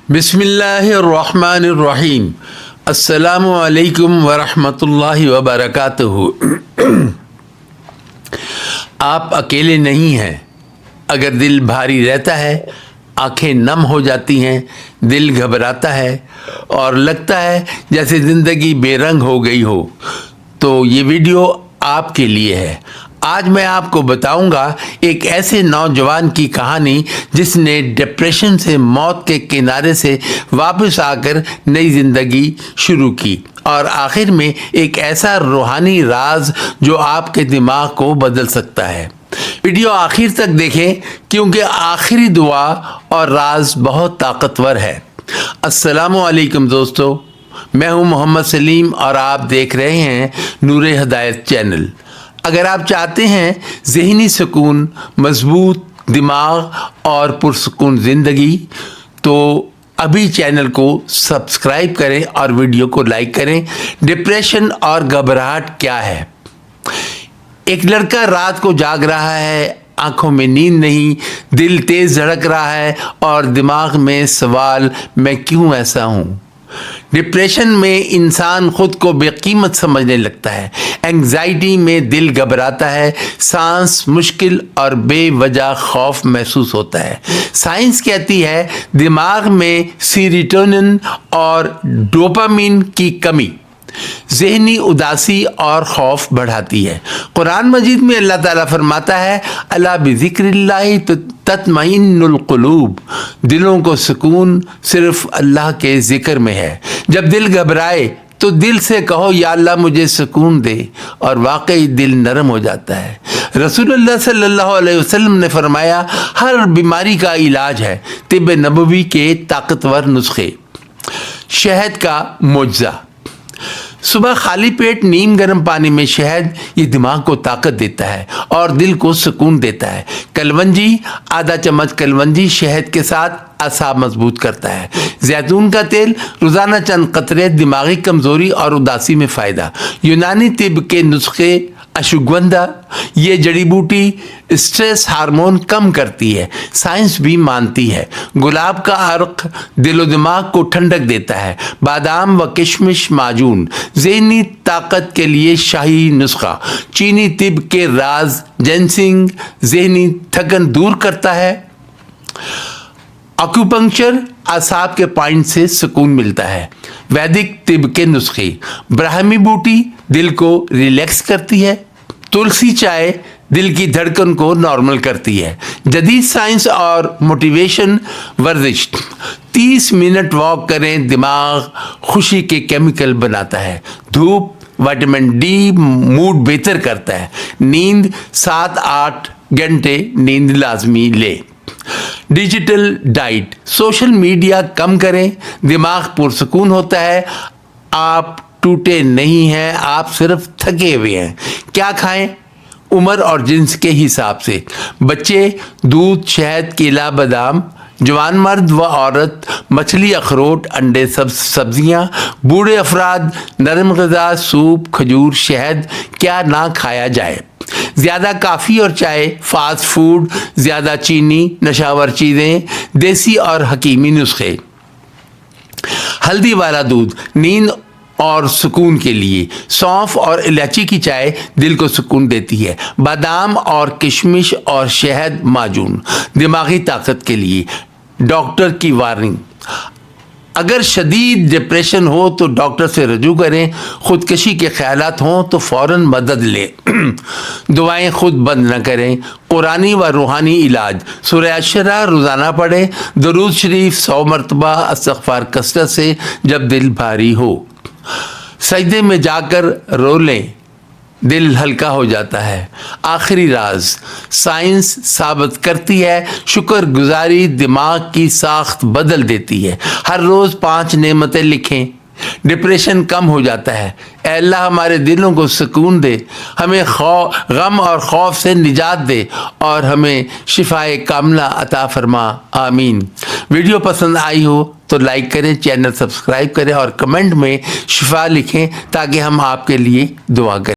बिस्मिल्लाहिर्रहमानिर्रहीम। अस्सलामु अलैकुम वरहमतुल्लाहि वबरकातुहू। आप अकेले नहीं हैं। अगर दिल भारी रहता है, आंखें नम हो जाती हैं, दिल घबराता है और लगता है जैसे ज़िंदगी बेरंग हो गई हो, तो ये वीडियो आपके लिए है। आज मैं आपको बताऊंगा एक ऐसे नौजवान की कहानी जिसने डिप्रेशन से मौत के किनारे से वापस आकर नई ज़िंदगी शुरू की, और आखिर में एक ऐसा रूहानी राज जो आपके दिमाग को बदल सकता है। वीडियो आखिर तक देखें क्योंकि आखिरी दुआ और राज बहुत ताकतवर है। अस्सलामु अलैकुम दोस्तों, मैं हूं मोहम्मद सलीम और आप देख रहे हैं नूरे हिदायत चैनल। अगर आप चाहते हैं ज़हनी सुकून, मजबूत दिमाग और पुरसुकून ज़िंदगी, तो अभी चैनल को सब्सक्राइब करें और वीडियो को लाइक करें। डिप्रेशन और घबराहट क्या है? एक लड़का रात को जाग रहा है, आंखों में नींद नहीं, दिल तेज धड़क रहा है और दिमाग में सवाल, मैं क्यों ऐसा हूँ। डिप्रेशन में इंसान खुद को बेकीमत समझने लगता है। एंग्जाइटी में दिल घबराता है, सांस मुश्किल और बेवजह खौफ महसूस होता है। साइंस कहती है दिमाग में सीरोटोनिन और डोपामिन की कमी ज़हनी उदासी और खौफ बढ़ाती है। कुरान मजीद में अल्लाह ताला फरमाता है, अला बिज़िक्रिल्लाहि तत्मइन्नुल क़ुलूब, दिलों को सुकून सिर्फ अल्लाह के ज़िक्र में है। जब दिल घबराए तो दिल से कहो, या अल्लाह मुझे सुकून दे, और वाकई दिल नरम हो जाता है। रसूलुल्लाह सल्लल्लाहु अलैहि वसल्लम ने फरमाया, हर बीमारी का इलाज है तिब्ब नबवी के ताकतवर नुस्खे। शहद का मुआवजा। सुबह खाली पेट नीम गर्म पानी में शहद, ये दिमाग को ताकत देता है और दिल को सुकून देता है। कलवंजी, आधा चम्मच कलवंजी शहद के साथ असाब मजबूत करता है। जैतून का तेल, रोज़ाना चंद कतरे, दिमागी कमज़ोरी और उदासी में फ़ायदा। यूनानी तिब के नुस्खे, अश्वगंधा, ये जड़ी बूटी स्ट्रेस हार्मोन कम करती है, साइंस भी मानती है। गुलाब का अर्क दिलो दिमाग को ठंडक देता है। बादाम व किशमिश माजून, ज़हनी ताकत के लिए शाही नुस्खा। चीनी तिब के राज, जिनसिंग ज़हनी थकन दूर करता है। एक्यूपंक्चर, आसाब के पॉइंट से सुकून मिलता है। वैदिक तिब के नुस्खे, ब्राह्मी बूटी दिल को रिलैक्स करती है। तुलसी चाय दिल की धड़कन को नॉर्मल करती है। जदीद साइंस और मोटिवेशन वर्जिश, 30 मिनट वॉक करें, दिमाग खुशी के केमिकल बनाता है। धूप, विटामिन डी मूड बेहतर करता है। नींद, 7-8 घंटे नींद लाजमी ले। डिजिटल डाइट, सोशल मीडिया कम करें, दिमाग पुरसुकून होता है। आप टूटे नहीं हैं, आप सिर्फ थके हुए हैं। क्या खाएं? उम्र और जिन्स के हिसाब से। बच्चे दूध, शहद, केला, बादाम। जवान मर्द व औरत मछली, अखरोट, अंडे, सब्जियां। बूढ़े अफराद नरम ग़िज़ा, सूप, खजूर, शहद क्या ना खाया जाए। ज़्यादा काफ़ी और चाय, फास्ट फूड, ज़्यादा चीनी, नशावर चीज़ें। देसी और हकीमी नुस्खे। हल्दी वाला दूध नींद और सुकून के लिए। सौंफ और इलायची की चाय दिल को सुकून देती है। बादाम और किशमिश और शहद माजून दिमागी ताकत के लिए। डॉक्टर की वार्निंग, अगर शदीद डिप्रेशन हो तो डॉक्टर से रजू करें। ख़ुदकशी के ख्यालात हों तो फ़ौरन मदद लें। दुआएं खुद बंद न करें। कुरानी व रूहानी इलाज, सूरह अशरा रोज़ाना पढ़ें। दरूद शरीफ 100 मरतबा, इस्तिग़फ़ार कसरत से जब दिल भारी हो। सजदे में जाकर रो लें, दिल हल्का हो जाता है। आखिरी राज, साइंस साबित करती है शुक्रगुजारी दिमाग की साख्त बदल देती है। हर रोज़ 5 नेमतें लिखें, डिप्रेशन कम हो जाता है। ऐ अल्लाह हमारे दिलों को सुकून दे, हमें गम और खौफ से निजात दे और हमें शिफाए कामला अता फरमा, आमीन। वीडियो पसंद आई हो तो लाइक करें, चैनल सब्सक्राइब करें और कमेंट में शिफा लिखें ताकि हम आपके लिए दुआ करें।